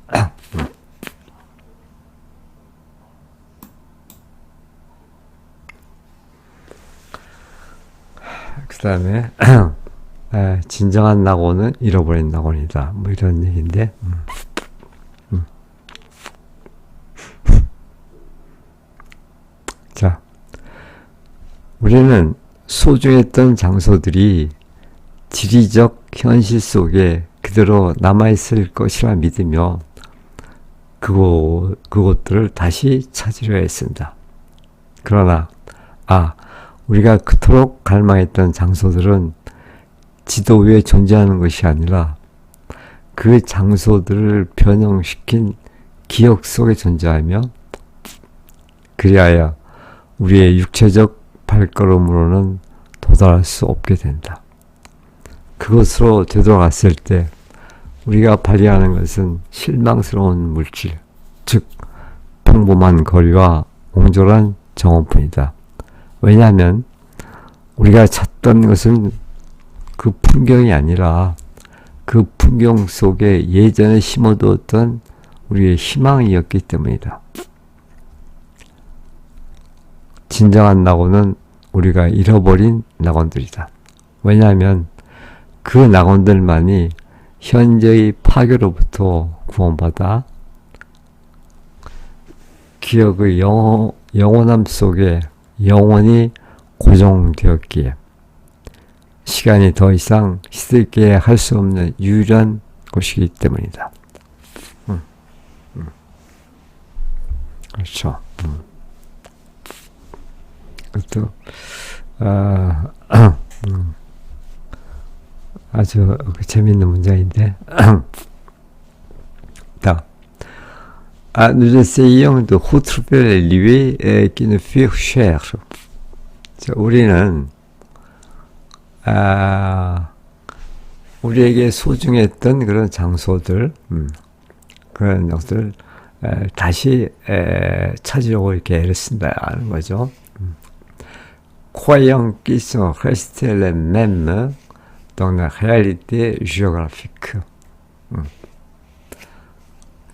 [SPEAKER 1] 그 다음에 진정한 낙원은 잃어버린 낙원이다. 뭐 이런 얘기인데 자, 우리는 소중했던 장소들이 지리적 현실 속에 그대로 남아있을 것이라 믿으며 그곳들을 다시 찾으려 애쓴다. 그러나 우리가 그토록 갈망했던 장소들은 지도 위에 존재하는 것이 아니라 그 장소들을 변형시킨 기억 속에 존재하며 그리하여 우리의 육체적 발걸음으로는 도달할 수 없게 된다. 그것으로 되돌아갔을 때 우리가 발휘하는 것은 실망스러운 물질, 즉 평범한 거리와 옹졸한 정원뿐이다. 왜냐하면 우리가 찾던 것은 그 풍경이 아니라 그 풍경 속에 예전에 심어두었던 우리의 희망이었기 때문이다. 진정한 낙원은 우리가 잃어버린 낙원들이다. 왜냐하면 그 낙원들만이 현재의 파괴로부터 구원받아 기억의 영원함 속에 영원히 고정되었기에 시간이 더 이상 시들게 할 수 없는 유일한 곳이기 때문이다. 그렇죠. 또 아주 재미있는 문장인데 nous essayons de retrouver les lieux qui nous furent chers. 우리는 우리에게 소중했던 그런 장소들, 그런 것들을 다시 찾으려고 이렇게 애를 쓴다는 거죠. Croyant qu'ils sont restés les mêmes dans la réalité géographique.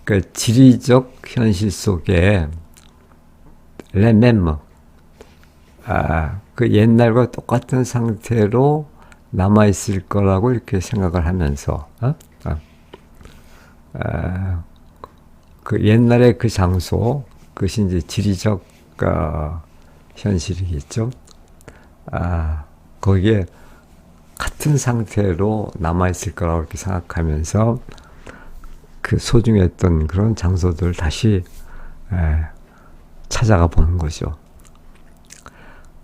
[SPEAKER 1] 그 지리적 현실 속에 les mêmes, 그 옛날과 똑같은 상태로 남아있을 거라고 이렇게 생각을 하면서, 그 옛날의 그 장소, 그것이 이제 지리적 현실이겠죠. 거기에 같은 상태로 남아있을 거라고 이렇게 생각하면서 그 소중했던 그런 장소들을 다시 찾아가 보는 거죠.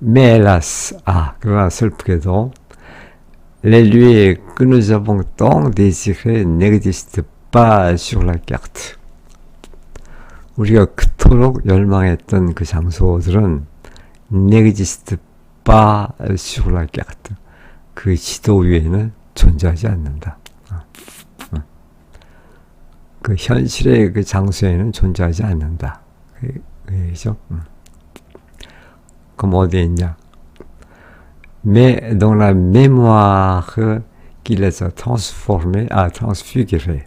[SPEAKER 1] Mais hélas, 그러나 슬프게도 les lieux que nous avons tant désirés n'existent pas sur la carte. 우리가 그토록 열망했던 그 장소들은 n'existent pas sur la carte. 그 지도 위에는 존재하지 않는다. 그 현실의 그 장소에는 존재하지 않는다. 그죠? 그럼 어디에 있냐? Mais dans la mémoire qui les a transformés, transfigurés.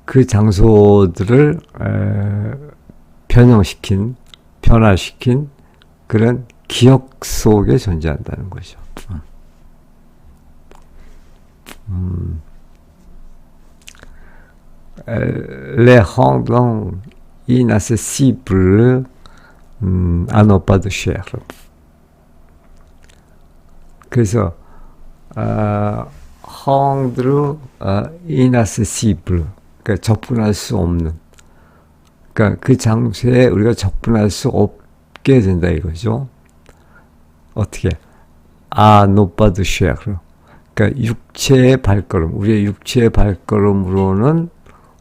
[SPEAKER 1] 그 장소들을 변화시킨 그런 기억 속에 존재한다는 거죠. Les rendant inaccessibles à nos pas de chair. 그래서 rendre inaccessible, 그러니까 접근할 수 없는, 그러니까 그 장소에 우리가 접근할 수 없게 된다 이거죠. 어떻게? nos pas de chair. 그러니까 육체의 발걸음, 우리의 육체의 발걸음으로는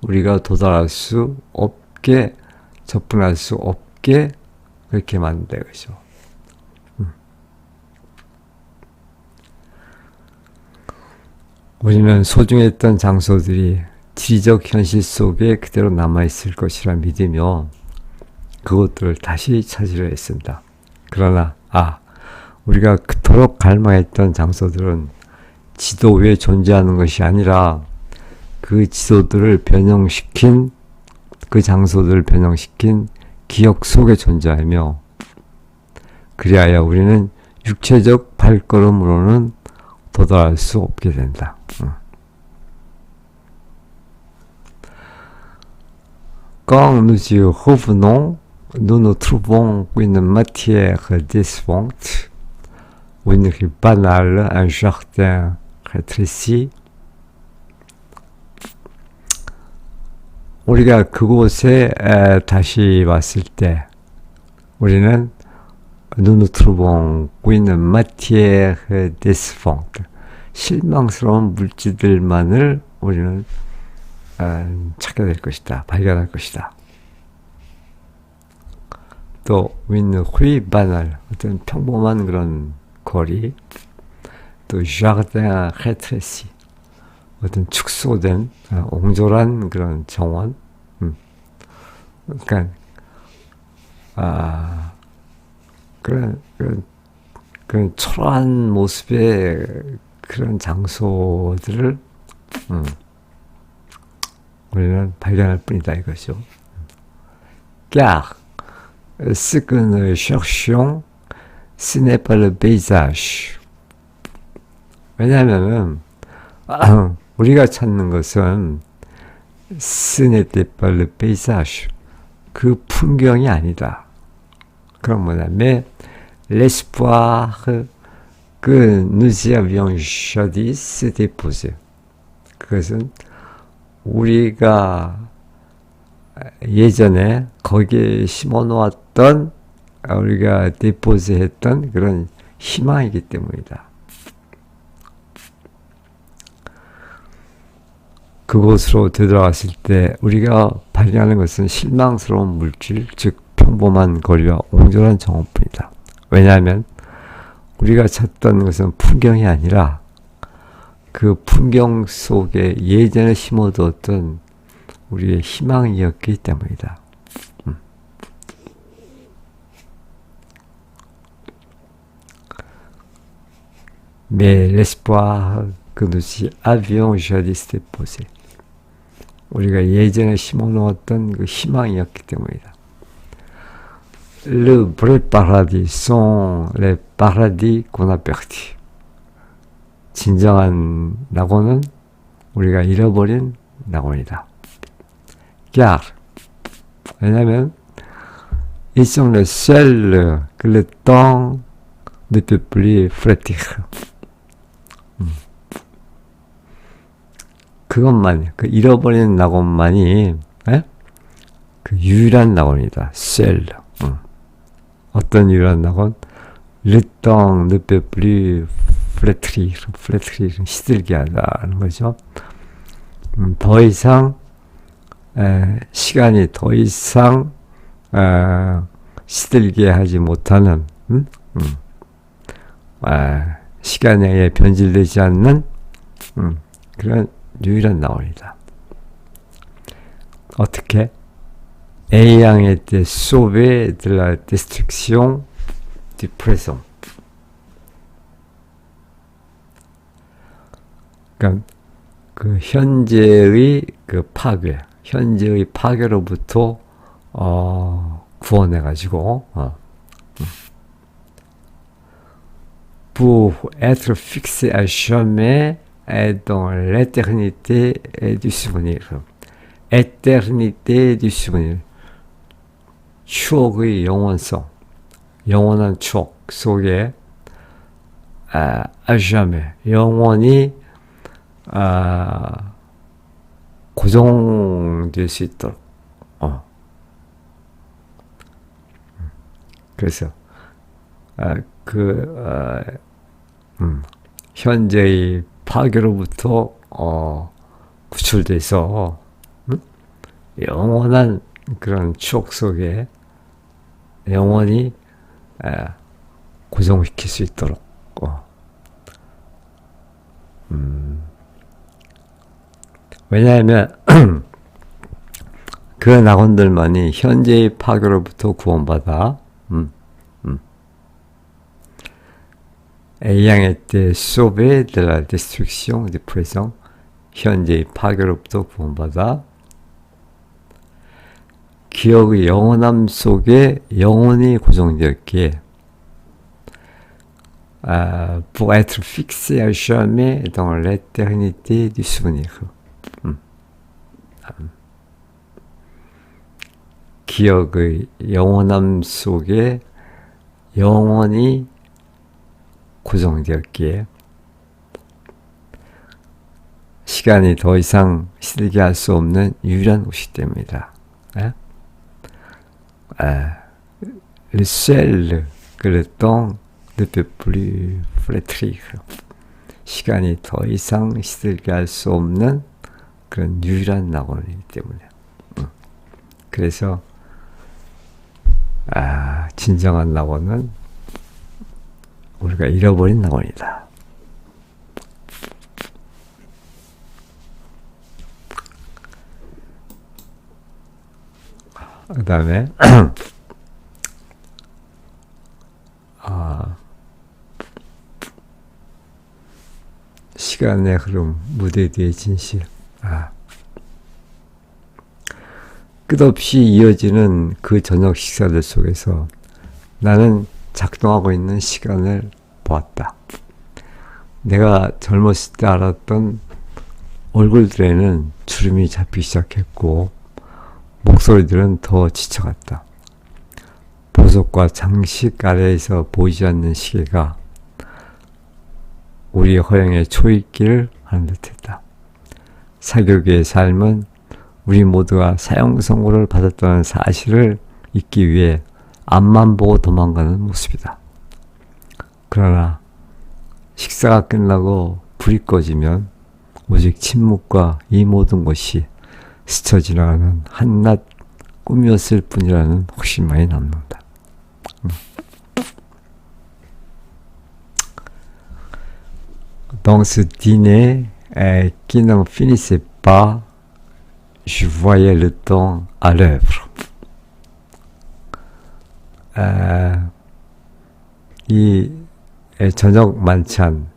[SPEAKER 1] 우리가 도달할 수 없게, 접근할 수 없게 그렇게 만든다 이거죠. 우리는 소중했던 장소들이 지리적 현실 속에 그대로 남아있을 것이라 믿으며 그것들을 다시 찾으려 했습니다. 그러나 우리가 그토록 갈망했던 장소들은 지도 위에 존재하는 것이 아니라 그 지도들을 변형시킨, 그 장소들을 변형시킨 기억 속에 존재하며, 그리하여 우리는 육체적 발걸음으로는 도달할 수 없게 된다. Quand nous y revenons, nous nous trouvons une matière décevante, une rue banale, un jardin rétréci. 우리가 그곳에 다시 왔을 때 우리는 nous nous trouvons une matière décevante, 실망스러운 물질들만을 우리는 찾게 될 것이다, 발견할 것이다. 또 une rue banale, 어떤 평범한 그런 거리, 또 jardin rétréci, 어떤 축소된 옹졸한 그런 정원, 그러니까 그런 초라한 모습의 그런 장소들을 우리는 발견할 뿐이다 이거죠. Car ce que nous cherchions, ce n'est pas le paysage. 왜냐하면은 우리가 찾는 것은 ce n'était pas le paysage. 그 풍경이 아니다. 그럼 뭐냐? Mais l'espoir que nous y avions jadis s'était posé. 그것은 우리가 예전에 거기에 심어놓았던 우리가 데포즈했던 그런 희망이기 때문이다. 그곳으로 되돌아갔을 때 우리가 발견하는 것은 실망스러운 물질, 즉 평범한 거리와 옹졸한 정원뿐이다. 왜냐하면 우리가 찾던 것은 풍경이 아니라 그 풍경 속에 예전에 심어두었던 우리의 희망이었기 때문이다. Mais l'espoir que nous y avions jadis déposé. 우리가 예전에 심어놓았던 그 희망이었기 때문이다. Le vrai paradis sont les paradis qu'on a perdus. 진정한 낙원은 우리가 잃어버린 낙원이다. Car, 왜냐하면 ils sont les seuls que le temps ne peut plus flétrir. 그것만이, 그 잃어버린 낙원만이 그 유일한 낙원이다. seul. 어떤 유일한 낙원? Le temps ne peut plus flétrir. flétrir, 시들게 하다는 거죠. 더 이상 시간이 더 이상 시들게 하지 못하는 시간에 의해 변질되지 않는 그런 유일한 낙원이다. 어떻게? ayant été sauvé de la destruction du présent. 그러니까 그 현재의 그 파괴, 현재의 파괴로부터 구원해가지고 pour être fixé à jamais dans l'éternité du souvenir. éternité du souvenir. 추억의 영원성, 영원한 추억 속에 à jamais, 영원히 고정될 수 있도록. 그래서 현재의 파괴로부터 구출돼서 영원한 그런 추억 속에 영원히 고정시킬 수 있도록. 왜냐하면 그 낙원들만이 현재의 파괴로부터 구원받아 ayant été sauvé de la destruction du présent, 현재의 파괴로부터 구원받아 기억의 영원함 속에 영원히 고정되었기에 pour être fixé à jamais dans l'éternité du souvenir. 기억의 영원함 속에 영원히 고정되었기에 시간이 더 이상 시들게 할 수 없는 유일한 곳이기 때문이다. Le seul que le temps ne peut plus flétrir. 시간이 더 이상 시들게 할 수 없는 그런 유일한 낙원이기 때문에. 그래서 진정한 낙원은 우리가 잃어버린 낙원이다. 그 다음에 시간의 흐름, 무대 뒤의 진실. 끝없이 이어지는 그 저녁 식사들 속에서 나는 작동하고 있는 시간을 보았다. 내가 젊었을 때 알았던 얼굴들에는 주름이 잡히기 시작했고 목소리들은 더 지쳐갔다. 보석과 장식 아래에서 보이지 않는 시계가 우리의 허영에 초입기를 하는 듯했다. 사교계의 삶은 우리 모두가 사형 선고를 받았다는 사실을 잊기 위해 앞만 보고 도망가는 모습이다. 그러나 식사가 끝나고 불이 꺼지면 오직 침묵과 이 모든 것이 스쳐 지나가는 한낱 꿈이었을 뿐이라는 확신만이 남는다. Dans ce dîner qui n'en finissait pas, je voyais le temps à l'œuvre. 이 저녁 만찬,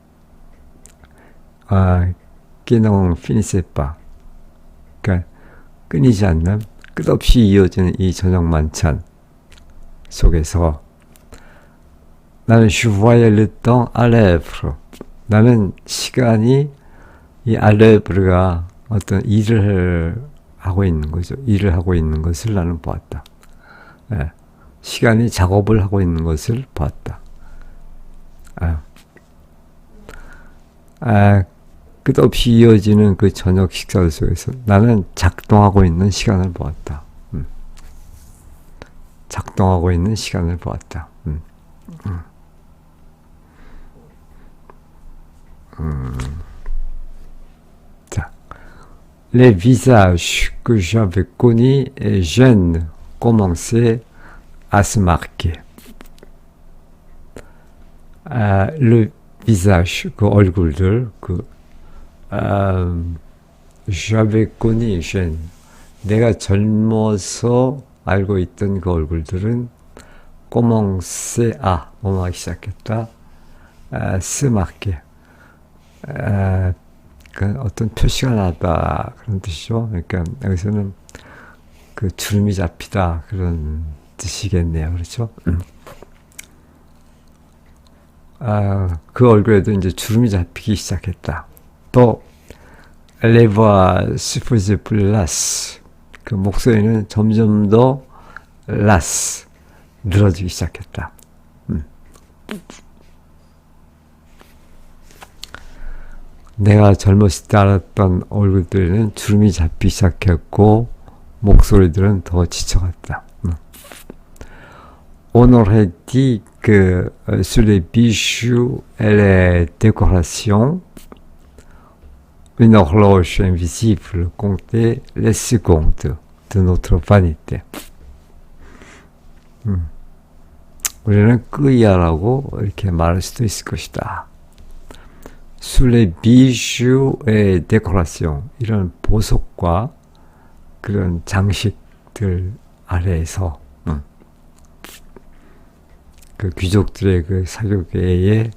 [SPEAKER 1] qui n'en finissait pas, 그러니까 끊이지 않는 끝없이 이어지는 이 저녁 만찬 속에서 나는 je voyais le temps à l'œuvre. 나는 시간이 이 알레브르가 어떤 일을 하고 있는 거죠. 일을 하고 있는 것을 나는 보았다. 시간이 작업을 하고 있는 것을 보았다. 끝없이 이어지는 그 저녁 식사 속에서 나는 작동하고 있는 시간을 보았다. 작동하고 있는 시간을 보았다. 자, les visages que j'avais connus et jeunes commençaient à se marquer. le visage, 그 얼굴들, j'avais connu jeune, 내가 젊어서 알고 있던 그 얼굴들은 commençait à, 뭐하기 시작했다, se marquer. 그 어떤 표시가 나다 그런 뜻이죠. 그러니까 여기서는 그 주름이 잡히다 그런 뜻이겠네요. 그렇죠? 그 얼굴에도 이제 주름이 잡히기 시작했다. 또 les voix se faisaient plus lasses. 그 목소리는 점점 더 las, 늘어지기 시작했다. 내가 젊었을 때 알았던 얼굴들에는 주름이 잡히기 시작했고 목소리들은 더 지쳐갔다. On aurait dit que sur les bijoux et les décorations, une horloge invisible comptait les secondes de notre vanité. 우리는 끄이야라고 이렇게 말할 수도 있을 것이다. Sur les bijoux et décorations, 이런 보석과 그런 장식들 아래에서 그 귀족들의 그 사교계의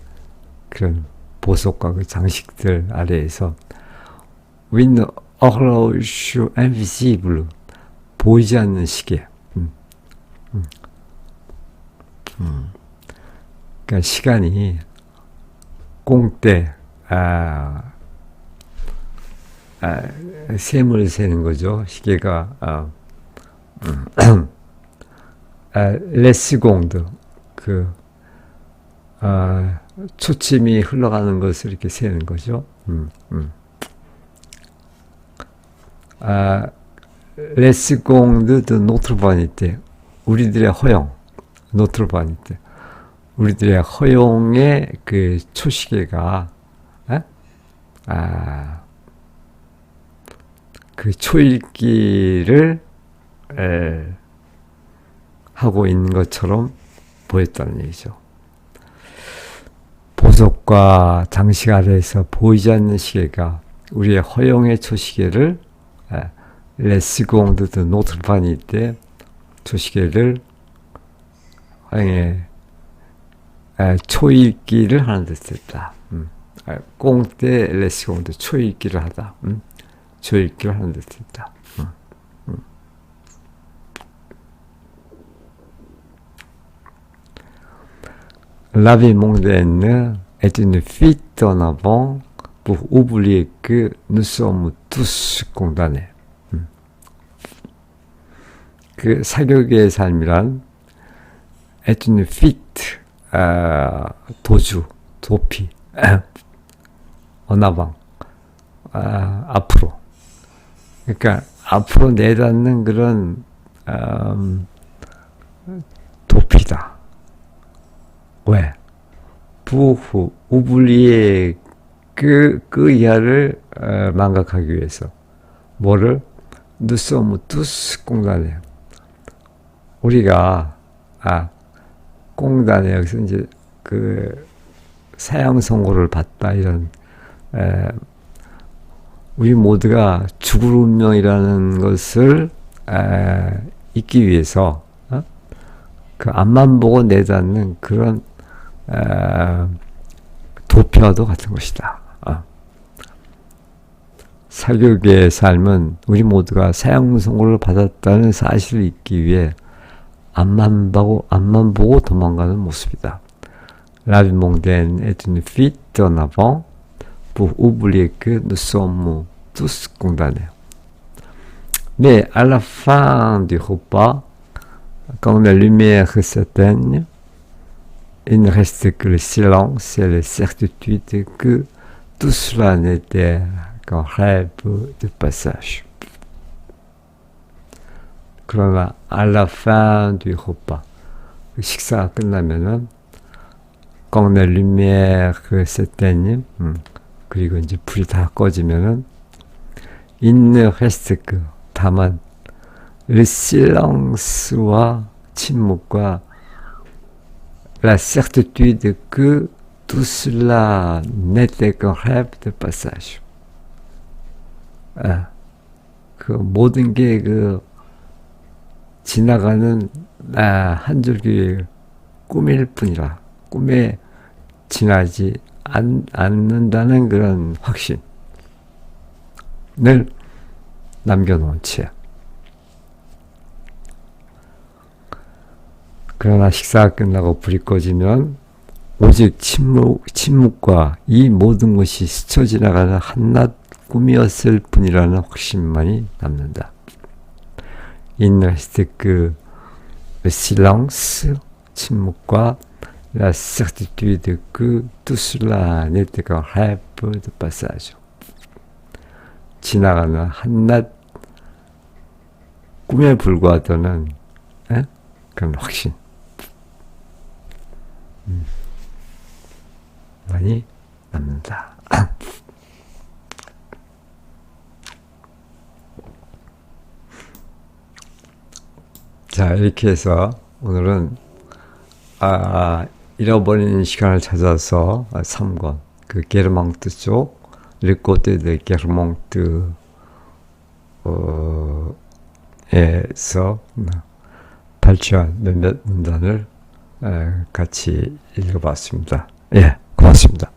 [SPEAKER 1] 그런 보석과 그 장식들 아래에서 une horloge invisible, 보이지 않는 시계. 그러니까 시간이 꽁때 셈을 세는 거죠. 시계가 레스공드, 그 초침이 흘러가는 것을 이렇게 세는 거죠. 레스공드 드 노트르바니테, 우리들의 허용, 노트르바니테, 우리들의 허용의 그 초시계가 그 초읽기를 하고 있는 것처럼 보였다는 얘기죠. 보석과 장식 아래에서 보이지 않는 시계가 우리의 허용의 초시계를 레스공드 드 노트르바니 때 초시계를 초읽기를 하는 데 쓰였다. 꽁때 레시공도 초읽기를 하다. 초읽기를 하는 데 쓰였다. La vie mondaine est une fuite en avant pour oublier que nous sommes tous condamnés. 그 사교계의 삶이란 est une fuite, 도주, 도피, en avant, 앞으로. 그러니까 앞으로 내닫는 그런 도피다. 왜? pour oublier 그 이하를 망각하기 위해서. 뭐를? Nous sommes tous condamnés. 우리가 공단에 여기서 이제 그 사형 선고를 받다 이런 우리 모두가 죽을 운명이라는 것을 잊기 위해서 그 앞만 보고 내닫는 그런 도피와도 같은 것이다. 사교계의 삶은 우리 모두가 사형 선고를 받았다는 사실을 잊기 위해 앞만 보고 도망가는 모습이다. La vie mondaine est une fuite en avant pour oublier que nous sommes tous condamnés. Mais à la fin du repas, quand les lumières s'éteignent, il ne reste que le silence et la certitude que tout cela n'était qu'un rêve de passage. 그러나 à la fin du repas, 식사가 끝나면은 quand les lumières s'éteignent, 그리고 이제 불이 다 꺼지면은 il ne reste que 다만 le silence와 침묵과 la certitude que tout cela n'était qu'un rêve de passage. 그 모든 게 그 지나가는 한 줄기 꿈일 뿐이라, 꿈에 지나지 않는다는 그런 확신을 남겨놓은 채. 그러나 식사가 끝나고 불이 꺼지면 오직 침묵과 이 모든 것이 스쳐 지나가는 한낱 꿈이었을 뿐이라는 확신만이 남는다. Il ne reste que le silence, 침묵과 la certitude que tout cela n'était qu'un rêve de passage. 지나가는 한낱 꿈에 불과하다는 그런 확신. 많이 남는다. 자, 이렇게 해서 오늘은 잃어버린 시간을 찾아서 3권 그 게르망트 쪽 Le côté de Guermantes 에서 발췌한 몇몇 문단을 같이 읽어봤습니다. 예, 고맙습니다.